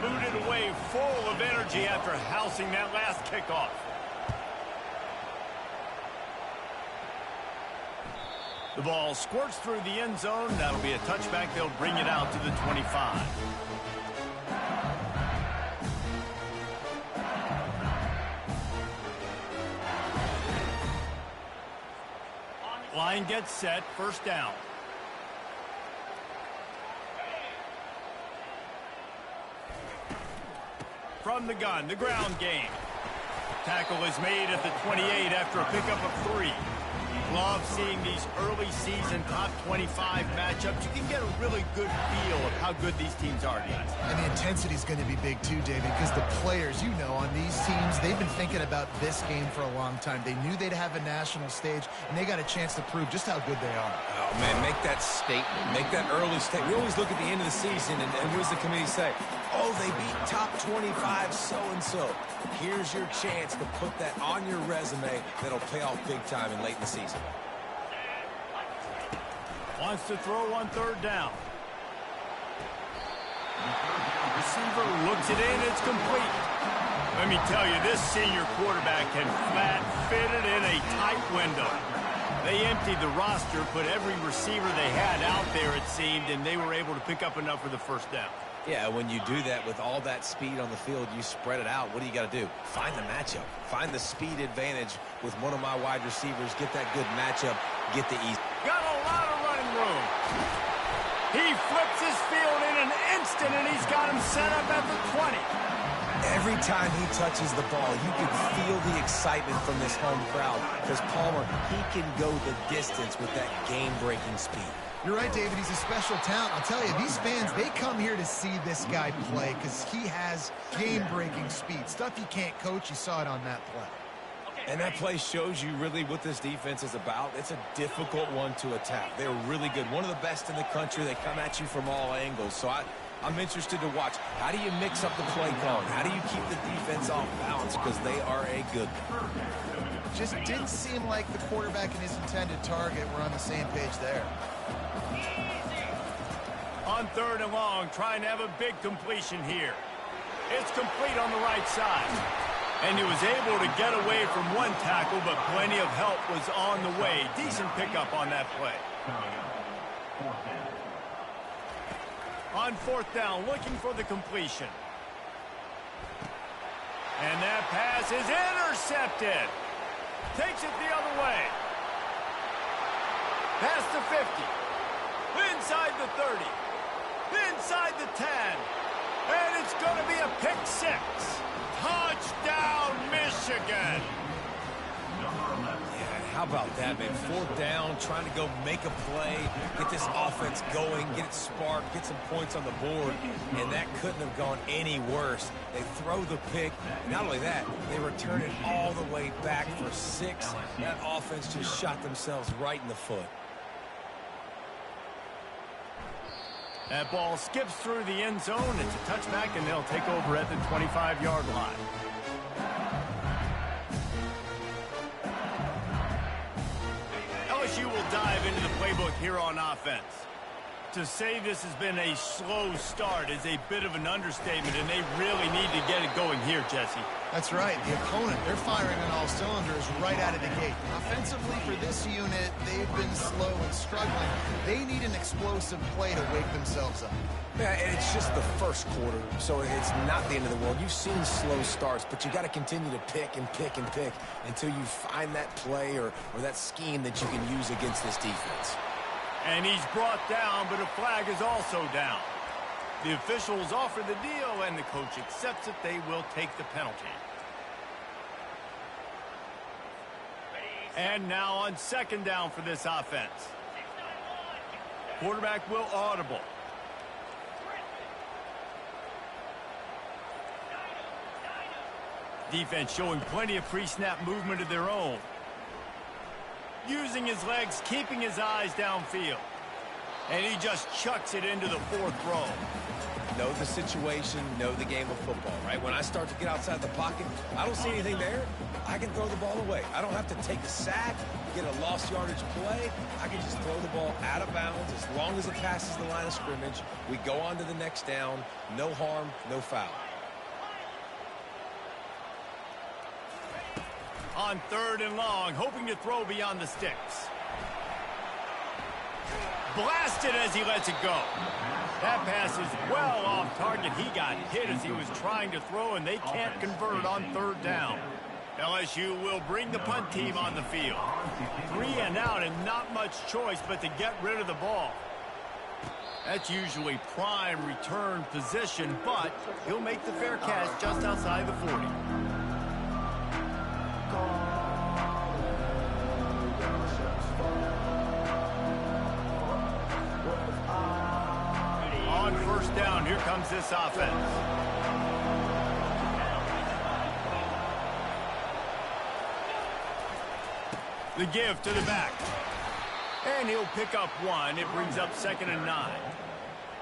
booted away full of energy after housing that last kickoff. The ball squirts through the end zone. That'll be a touchback. They'll bring it out to the 25. Line gets set. First down. From the gun, the ground game. Tackle is made at the 28 after a pickup of 3. Love seeing these early season top 25 matchups. You can get a really good feel of how good these teams are, guys. And the intensity is going to be big too, David, because the players, you know, on these teams, they've been thinking about this game for a long time. They knew they'd have a national stage, and they got a chance to prove just how good they are. Oh, man, make that statement. Make that early statement. We always look at the end of the season, and what does the committee say? Oh, they beat top 25 so-and-so. Here's your chance to put that on your resume that'll pay off big time and late in the season. Wants to throw on third down. Receiver looks it in. It's complete. Let me tell you, this senior quarterback can flat fit it in a tight window. They emptied the roster, put every receiver they had out there, it seemed, and they were able to pick up enough for the first down. Yeah, when you do that with all that speed on the field, you spread it out. What do you got to do? Find the matchup. Find the speed advantage with one of my wide receivers. Get that good matchup. Get the easy. Got a lot of running room. He flips his field in an instant, and he's got him set up at the 20. Every time he touches the ball, you can feel the excitement from this home crowd because Palmer, he can go the distance with that game-breaking speed. You're right, David. He's a special talent. I'll tell you, these fans, they come here to see this guy play because he has game-breaking speed. Stuff you can't coach. You saw it on that play. And that play shows you really what this defense is about. It's a difficult one to attack. They're really good. One of the best in the country. They come at you from all angles. So I'm interested to watch. How do you mix up the play calling? How do you keep the defense off balance? Because they are a good one. Just didn't seem like the quarterback and his intended target were on the same page there. On third and long, trying to have a big completion here. It's complete on the right side. And he was able to get away from one tackle, but plenty of help was on the way. Decent pickup on that play. On fourth down, looking for the completion. And that pass is intercepted. Takes it the other way. Past the 50. Inside the 30. Inside the 10. And it's going to be a pick 6. Touchdown, Michigan. Yeah, how about that, man? Fourth down, trying to go make a play, get this offense going, get it sparked, get some points on the board, and that couldn't have gone any worse. They throw the pick. Not only that, they return it all the way back for 6. That offense just shot themselves right in the foot. That ball skips through the end zone. It's a touchback, and they'll take over at the 25-yard line. LSU will dive into the playbook here on offense. To say this has been a slow start is a bit of an understatement, and they really need to get it going here, Jesse. That's right. The opponent, they're firing on all cylinders right out of the gate. Offensively for this unit, they've been slow and struggling. They need an explosive play to wake themselves up. Yeah, and it's just the first quarter, so it's not the end of the world. You've seen slow starts, but you got to continue to pick and pick and pick until you find that play or that scheme that you can use against this defense. And he's brought down, but a flag is also down. The officials offer the deal, and the coach accepts it. They will take the penalty. And now on second down for this offense. Quarterback will audible. Defense showing plenty of pre-snap movement of their own. Using his legs, keeping his eyes downfield. And he just chucks it into the fourth row. know the situation, know the game of football, right? When I start to get outside the pocket, I don't see anything there, I can throw the ball away. I don't have to take a sack, get a lost yardage play. I can just throw the ball out of bounds. As long as it passes the line of scrimmage, we go on to the next down. No harm, no foul. On 3rd and long, hoping to throw beyond the sticks. Blasted as he lets it go. That pass is well off target. He got hit as he was trying to throw, and they can't convert on 3rd down. LSU will bring the punt team on the field. 3 and out, and not much choice but to get rid of the ball. That's usually prime return position, but he'll make the fair catch just outside the 40. On 1st down, here comes this offense. The give to the back. And he'll pick up 1. It brings up 2nd and 9.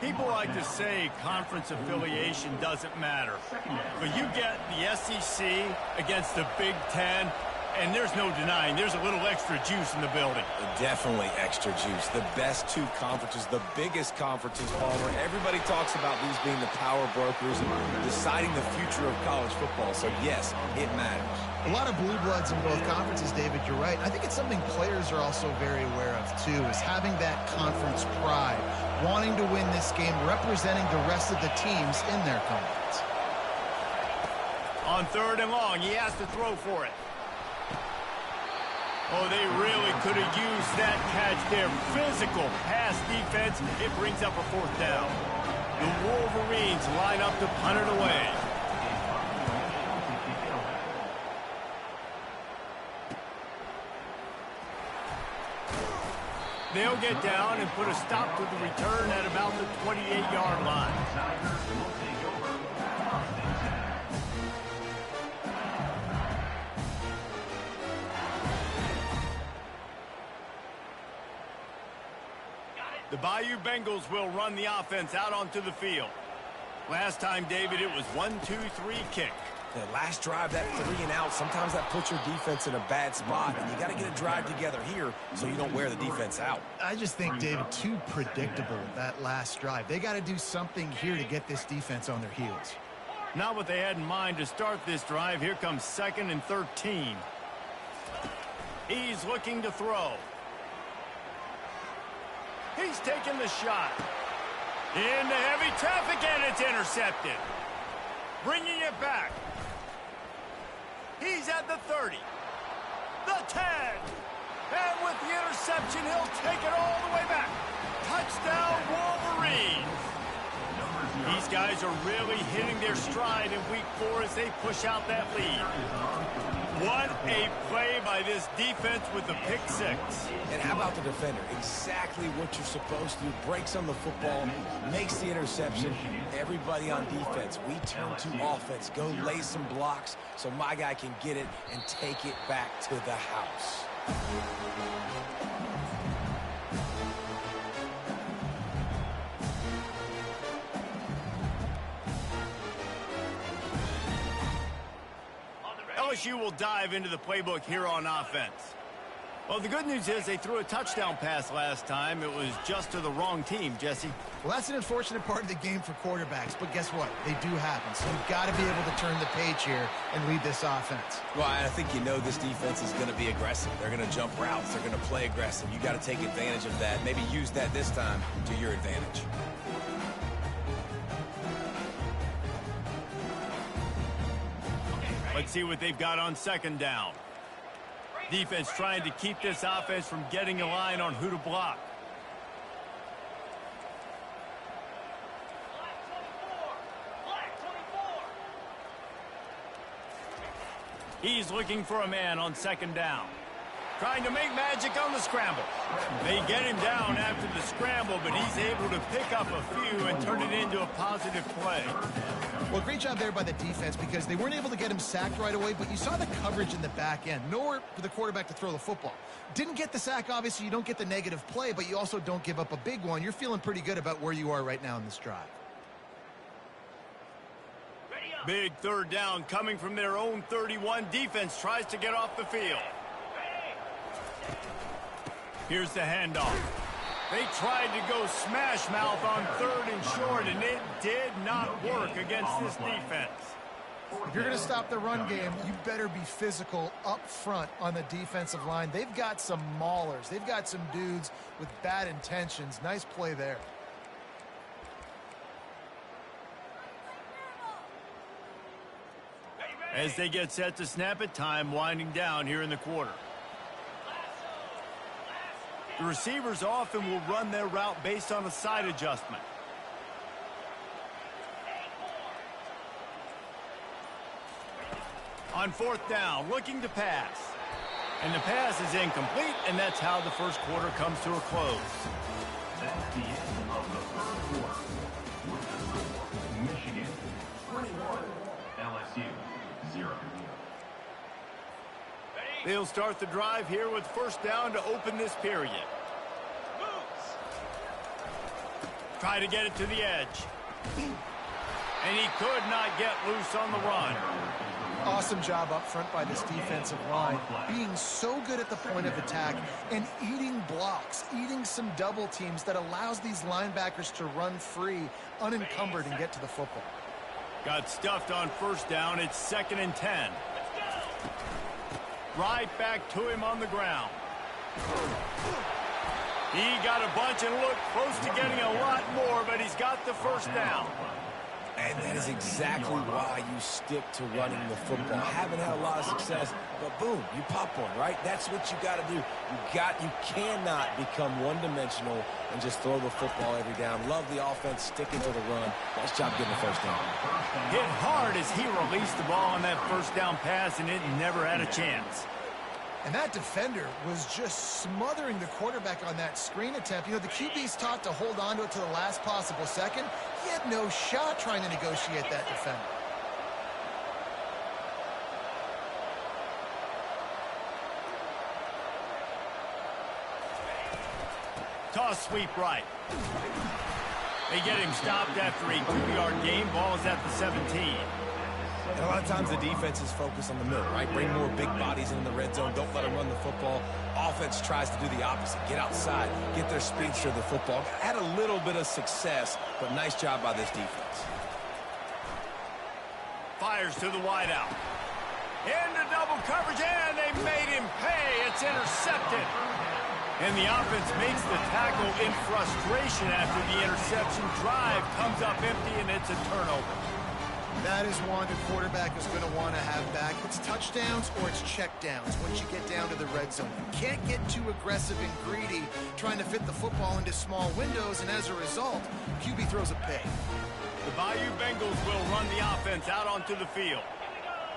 People like to say conference affiliation doesn't matter. But you get the SEC against the Big Ten, and there's no denying there's a little extra juice in the building. Definitely extra juice. The best 2 conferences, the biggest conferences, Palmer. Everybody talks about these being the power brokers and deciding the future of college football. So, yes, it matters. A lot of blue bloods in both conferences, David, you're right. I think it's something players are also very aware of, too, is having that conference pride, wanting to win this game, representing the rest of the teams in their conference. On 3rd and long, he has to throw for it. Oh, they really could have used that catch there. Physical pass defense. It brings up a 4th down. The Wolverines line up to punt it away. They'll get down and put a stop to the return at about the 28-yard line. The Bayou Bengals will run the offense out onto the field. Last time, David, it was 1-2-3 kick. The last drive, that 3 and out, sometimes that puts your defense in a bad spot, and you got to get a drive together here so you don't wear the defense out. I just think, David, too predictable, that last drive. They got to do something here to get this defense on their heels. Not what they had in mind to start this drive. Here comes 2nd and 13. He's looking to throw. He's taking the shot. Into heavy traffic, and it's intercepted. Bringing it back. He's at the 30. The 10. And with the interception, he'll take it all the way back. Touchdown, Wolverines. These guys are really hitting their stride in week 4 as they push out that lead. What a play by this defense with the pick 6. And how about the defender? Exactly what you're supposed to do. Breaks on the football, makes the interception. Everybody on defense, we turn to offense. Go lay some blocks so my guy can get it and take it back to the house. LSU will dive into the playbook here on offense. Well, the good news is they threw a touchdown pass last time. It was just to the wrong team, Jesse. Well, that's an unfortunate part of the game for quarterbacks, but guess what? They do happen. So you've got to be able to turn the page here and lead this offense. Well, I think you know this defense is going to be aggressive. They're going to jump routes. They're going to play aggressive. You got to take advantage of that. Maybe use that this time to your advantage. Let's see what they've got on 2nd down. Defense trying to keep this offense from getting a line on who to block. He's looking for a man on 2nd down. Trying to make magic on the scramble. They get him down after the scramble, but he's able to pick up a few and turn it into a positive play. Well, great job there by the defense because they weren't able to get him sacked right away, but you saw the coverage in the back end. Nowhere for the quarterback to throw the football. Didn't get the sack, obviously. You don't get the negative play, but you also don't give up a big one. You're feeling pretty good about where you are right now in this drive. Big third down coming from their own 31. Defense tries to get off the field. Here's the handoff. They tried to go smash mouth on 3rd and short, and it did not work against this defense. If you're going to stop the run game, you better be physical up front on the defensive line. They've got some maulers. They've got some dudes with bad intentions. Nice play there. As they get set to snap it, time winding down here in the quarter. The receivers often will run their route based on a side adjustment. On 4th down, looking to pass. And the pass is incomplete, and that's how the first quarter comes to a close. That's the end of the first quarter. With the score, Michigan 21, LSU 0. They'll start the drive here with 1st down to open this period. Try to get it to the edge. And he could not get loose on the run. Awesome job up front by this defensive line, being so good at the point of attack and eating blocks, eating some double teams that allows these linebackers to run free, unencumbered, and get to the football. Got stuffed on 1st down. It's 2nd and 10. Right back to him on the ground. He got a bunch and looked close to getting a lot more, but he's got the 1st down. And that is exactly why you stick to running the football. Haven't had a lot of success, but boom, you pop one, right? That's what you got to do. You cannot become one-dimensional and just throw the football every down. Love the offense sticking to the run. Nice job getting the 1st down. Hit hard as he released the ball on that 1st down pass, and it never had a chance. And that defender was just smothering the quarterback on that screen attempt. You know, the QB's taught to hold on to it to the last possible second. He had no shot trying to negotiate that defender. Toss sweep right. They get him stopped after a 2-yard gain. Ball is at the 17. And a lot of times the defense is focused on the middle, right? Bring more big bodies into the red zone. Don't let them run the football. Offense tries to do the opposite. Get outside. Get their speedster the football. Had a little bit of success, but nice job by this defense. Fires to the wideout. Into double coverage, and they made him pay. It's intercepted. And the offense makes the tackle in frustration after the interception. Drive comes up empty, and it's a turnover. That is one the quarterback is going to want to have back. It's touchdowns or it's checkdowns once you get down to the red zone. You can't get too aggressive and greedy trying to fit the football into small windows, and as a result, QB throws a pick. The Bayou Bengals will run the offense out onto the field.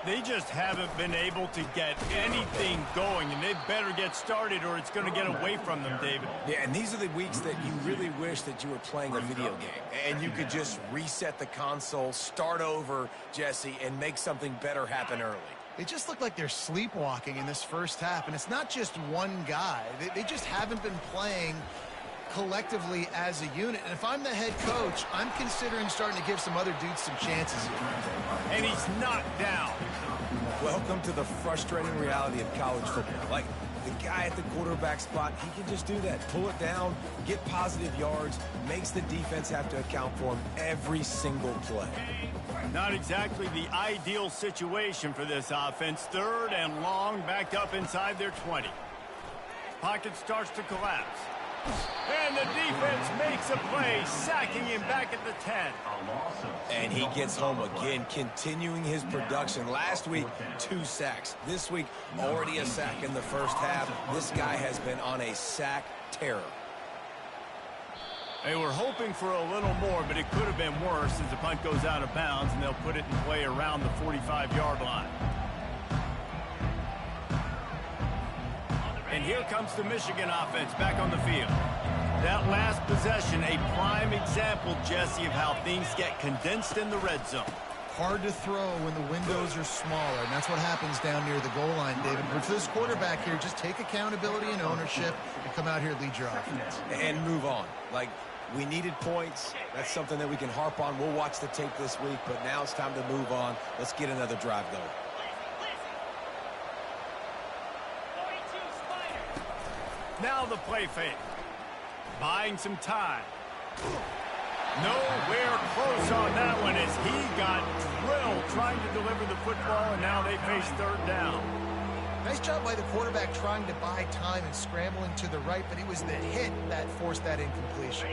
They just haven't been able to get anything going, and they better get started or it's going to get away from them, David. Yeah, and these are the weeks that you really wish that you were playing a video game and you could just reset the console, start over, Jesse, and make something better happen early. They just look like they're sleepwalking in this first half, and it's not just one guy. They just haven't been playing collectively as a unit. And if I'm the head coach, I'm considering starting to give some other dudes some chances here. And he's knocked down. Welcome to the frustrating reality of college football. Like, the guy at the quarterback spot, he can just do that. Pull it down, get positive yards, makes the defense have to account for him every single play. Not exactly the ideal situation for this offense. 3rd and long, backed up inside their 20. Pocket starts to collapse. And the defense makes a play, sacking him back at the 10. And he gets home again, continuing his production. Last week, 2 sacks. This week, already a sack in the first half. This guy has been on a sack terror. They were hoping for a little more, but it could have been worse as the punt goes out of bounds, and they'll put it in play around the 45-yard line. And here comes the Michigan offense back on the field. That last possession, a prime example, Jesse, of how things get condensed in the red zone. Hard to throw when the windows are smaller, and that's what happens down near the goal line, David. But for this quarterback here, just take accountability and ownership and come out here and lead your offense. And move on. Like, We needed points. That's something that we can harp on. We'll watch the tape this week, but now it's time to move on. Let's get another drive going. Now the play fake. Buying some time. Nowhere close on that one as he got drilled trying to deliver the football, and now they face third down. Nice job by the quarterback trying to buy time and scrambling to the right, but it was the hit that forced that incompletion.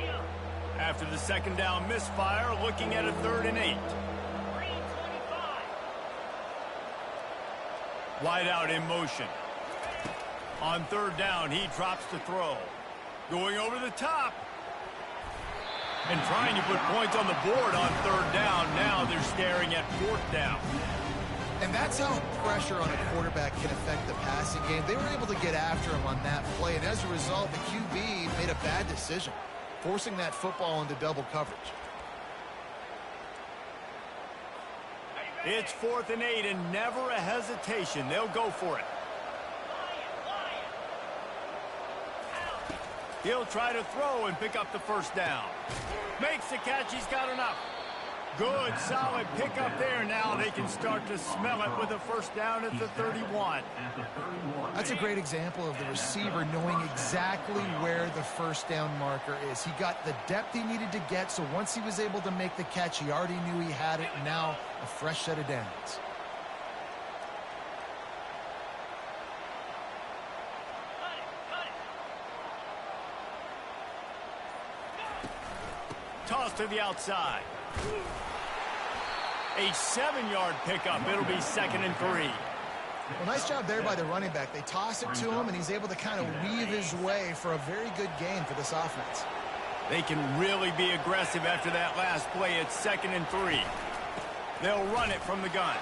After the second down misfire, looking at a 3rd and 8. Wide out in motion. On 3rd down, he drops the throw. Going over the top. And trying to put points on the board on 3rd down. Now they're staring at 4th down. And that's how pressure on a quarterback can affect the passing game. They were able to get after him on that play, and as a result, the QB made a bad decision, forcing that football into double coverage. It's 4th and 8, and never a hesitation. They'll go for it. He'll try to throw and pick up the 1st down. Makes the catch. He's got enough. Good, solid pickup there. Now they can start to smell it with a 1st down at the 31. That's a great example of the receiver knowing exactly where the 1st down marker is. He got the depth he needed to get, so once he was able to make the catch, he already knew he had it. Now a fresh set of downs. Toss to the outside. A 7-yard pickup. It'll be 2nd and 3. Well, nice job there by the running back. They toss it to him, and he's able to kind of weave his way for a very good gain for this offense. They can really be aggressive after that last play. It's 2nd and 3. They'll run it from the gun.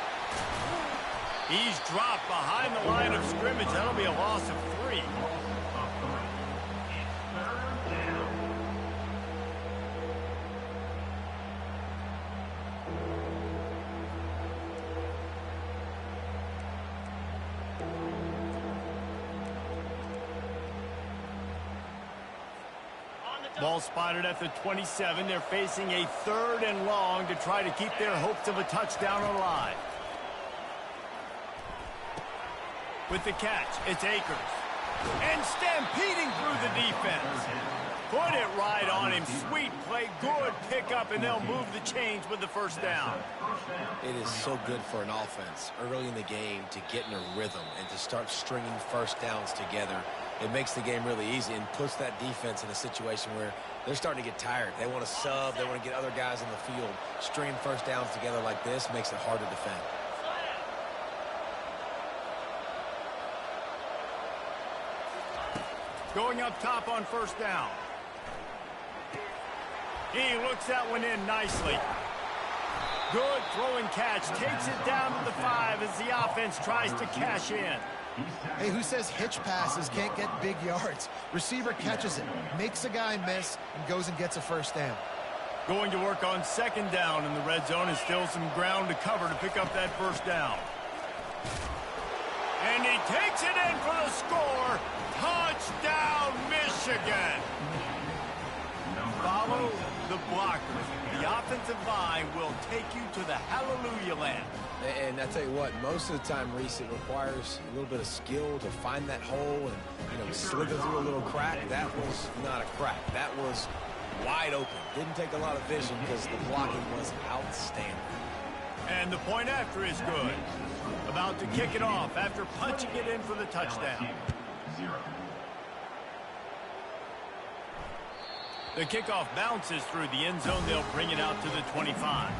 He's dropped behind the line of scrimmage. That'll be a loss of 3. Ball spotted at the 27. They're facing a 3rd and long to try to keep their hopes of a touchdown alive. With the catch, it's Akers. And stampeding through the defense. Put it right on him. Sweet play, good pickup, and they'll move the chains with the 1st down. It is so good for an offense early in the game to get in a rhythm and to start stringing 1st downs together. It makes the game really easy and puts that defense in a situation where they're starting to get tired. They want to sub. They want to get other guys in the field. Stringing 1st downs together like this makes it hard to defend. Going up top on 1st down. He looks that one in nicely. Good throwing catch. Takes it down to the 5 as the offense tries to cash in. Hey, who says hitch passes can't get big yards? Receiver catches it, makes a guy miss, and goes and gets a 1st down. Going to work on 2nd down in the red zone, and still some ground to cover to pick up that 1st down. And he takes it in for the score. Touchdown, Michigan. Follow the blockers. The offensive line will take you to the hallelujah land. And I tell you what, most of the time, Reese, it requires a little bit of skill to find that hole and, slither through a little crack. That was not a crack. That was wide open. Didn't take a lot of vision because the blocking was outstanding. And the point after is good. About to kick it off after punching it in for the touchdown. The kickoff bounces through the end zone. They'll bring it out to the 25.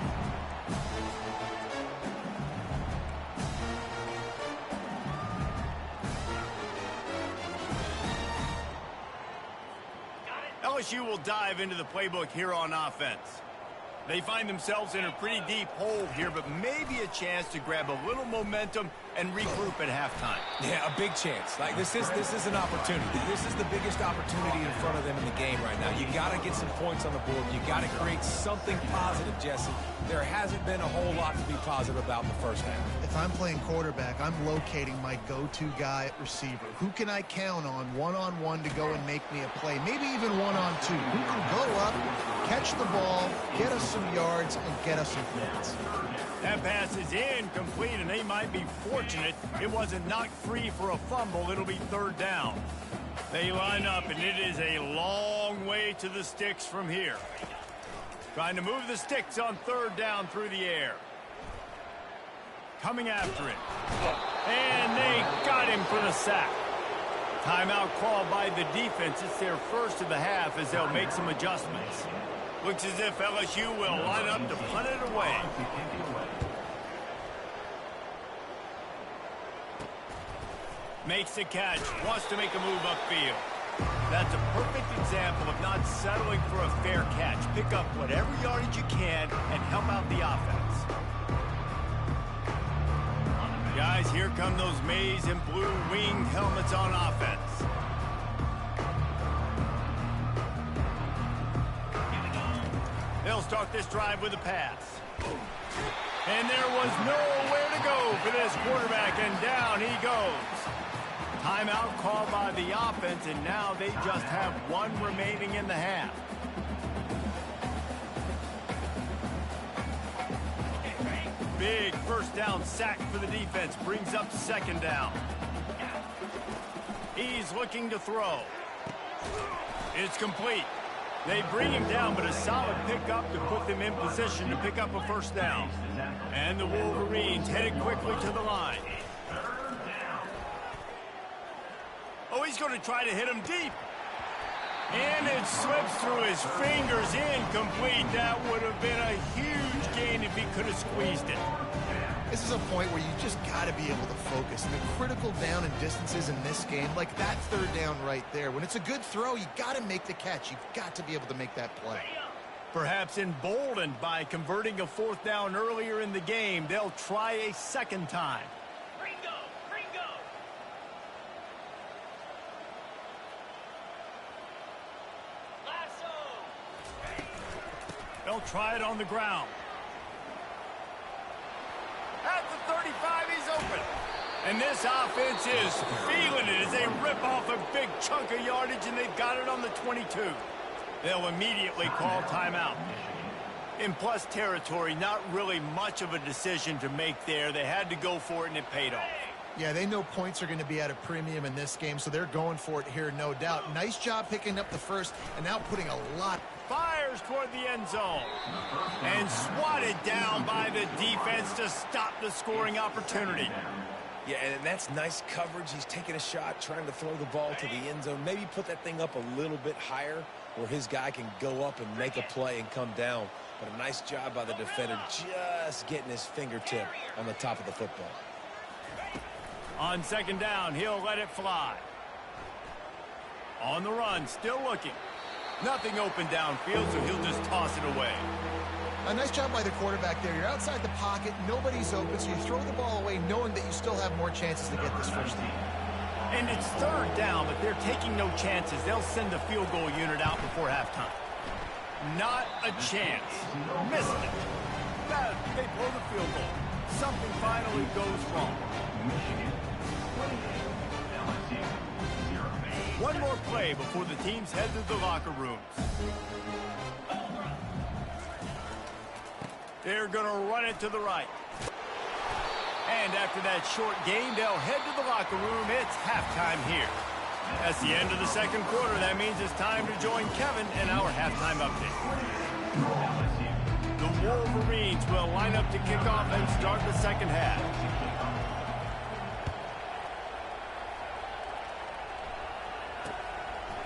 LSU will dive into the playbook here on offense. They find themselves in a pretty deep hole here, but maybe a chance to grab a little momentum and regroup at halftime. Yeah, a big chance. Like this is an opportunity. This is the biggest opportunity in front of them in the game right now. You got to get some points on the board. You got to create something positive, Jesse. There hasn't been a whole lot to be positive about in the first half. If I'm playing quarterback, I'm locating my go-to guy at receiver. Who can I count on one-on-one to go and make me a play? Maybe even one-on-two. Who can go up, catch the ball, get us some yards, and get us some points. That pass is incomplete, and they might be fortunate it wasn't knocked free for a fumble. It'll be third down. They line up, and it is a long way to the sticks from here. Trying to move the sticks on third down through the air. Coming after it. And they got him for the sack. Timeout called by the defense. It's their first of the half as they'll make some adjustments. Looks as if LSU will line up to punt it away. Makes the catch. Wants to make a move upfield. That's a perfect example of not settling for a fair catch. Pick up whatever yardage you can and help out the offense. Guys, here come those maize and blue winged helmets on offense. They'll start this drive with a pass. And there was nowhere to go for this quarterback, and down he goes. Timeout called by the offense, and now they just have one remaining in the half. Big first down sack for the defense, brings up second down. He's looking to throw. It's complete. They bring him down, but a solid pickup to put them in position to pick up a first down. And the Wolverines headed quickly to the line. Oh, he's going to try to hit him deep. And it slips through his fingers, incomplete. That would have been a huge gain if he could have squeezed it. This is a point where you just got to be able to focus. And the critical down and distances in this game, like that third down right there, when it's a good throw, you got to make the catch. You've got to be able to make that play. Perhaps emboldened by converting a fourth down earlier in the game, they'll try a second time. They'll try it on the ground. At the 35, he's open. And this offense is feeling it as they rip off a big chunk of yardage, and they've got it on the 22. They'll immediately call timeout. In plus territory, not really much of a decision to make there. They had to go for it, and it paid off. Yeah, they know points are going to be at a premium in this game, so they're going for it here, no doubt. Nice job picking up the first, and now putting a lot. Fires toward the end zone. And swatted down by the defense to stop the scoring opportunity. Yeah, and that's nice coverage. He's taking a shot, trying to throw the ball to the end zone. Maybe put that thing up a little bit higher where his guy can go up and make a play and come down. But a nice job by the defender just getting his fingertip on the top of the football. On second down, he'll let it fly. On the run, still looking. Nothing open downfield, so he'll just toss it away. A nice job by the quarterback there. You're outside the pocket, nobody's open, so you throw the ball away knowing that you still have more chances to get this first down. And it's third down, but they're taking no chances. They'll send the field goal unit out before halftime. Not a chance. Missed it. They blow the field goal. Something finally goes wrong. One more play before the teams head to the locker rooms. They're going to run it to the right. And after that short gain, they'll head to the locker room. It's halftime here. That's the end of the second quarter. That means it's time to join Kevin in our halftime update. The Wolverines will line up to kick off and start the second half.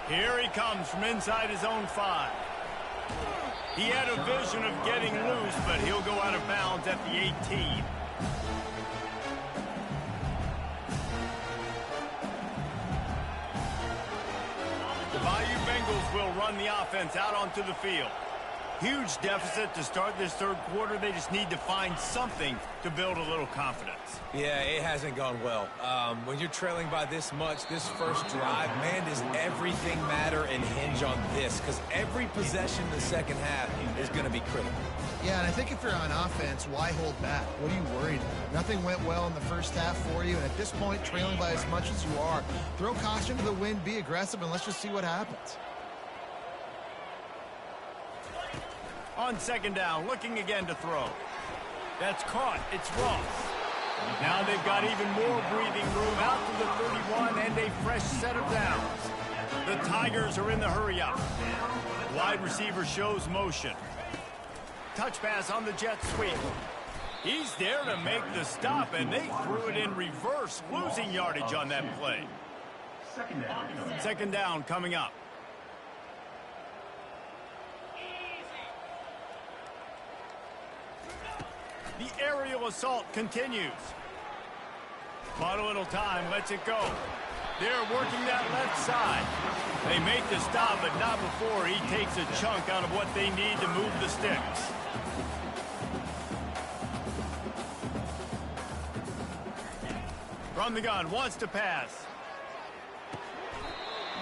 Here he comes from inside his own 5. He had a vision of getting loose, but he'll go out of bounds at the 18. The Bayou Bengals will run the offense out onto the field. Huge deficit to start this third quarter. They just need to find something to build a little confidence. Yeah, it hasn't gone well. When you're trailing by this much, this first drive, man, does everything matter and hinge on this, because every possession in the second half is going to be critical. Yeah, and I think if you're on offense, why hold back? What are you worried about? Nothing went well in the first half for you, and at this point, trailing by as much as you are, throw caution to the wind, be aggressive, and let's just see what happens. On second down, looking again to throw. That's caught. It's Ross. Now they've got even more breathing room out to the 31 and a fresh set of downs. The Tigers are in the hurry-up. Wide receiver shows motion. Touch pass on the jet sweep. He's there to make the stop, and they threw it in reverse, losing yardage on that play. Second down coming up. The aerial assault continues. Bought a little time, lets it go. They're working that left side. They make the stop, but not before he takes a chunk out of what they need to move the sticks. From the gun, wants to pass.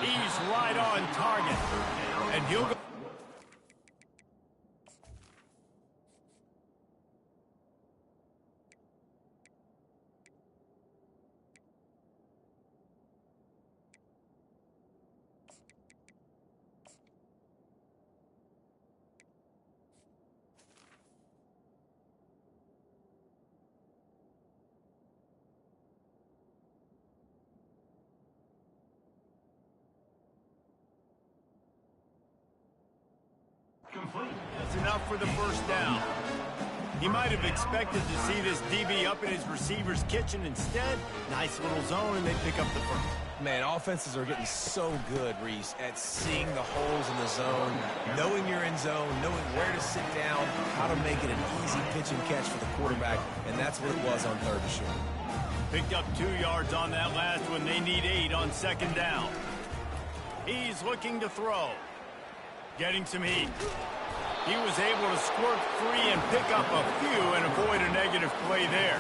He's right on target. And he'll go. That's enough for the first down. He might have expected to see this DB up in his receiver's kitchen. Instead, nice little zone, and they pick up the first. Man, offenses are getting so good, Reese, at seeing the holes in the zone, knowing you're in zone, knowing where to sit down, how to make it an easy pitch and catch for the quarterback, and that's what it was on third and short. Picked up 2 yards on that last one. They need 8 on second down. He's looking to throw. Getting some heat. He was able to squirt free and pick up a few and avoid a negative play there.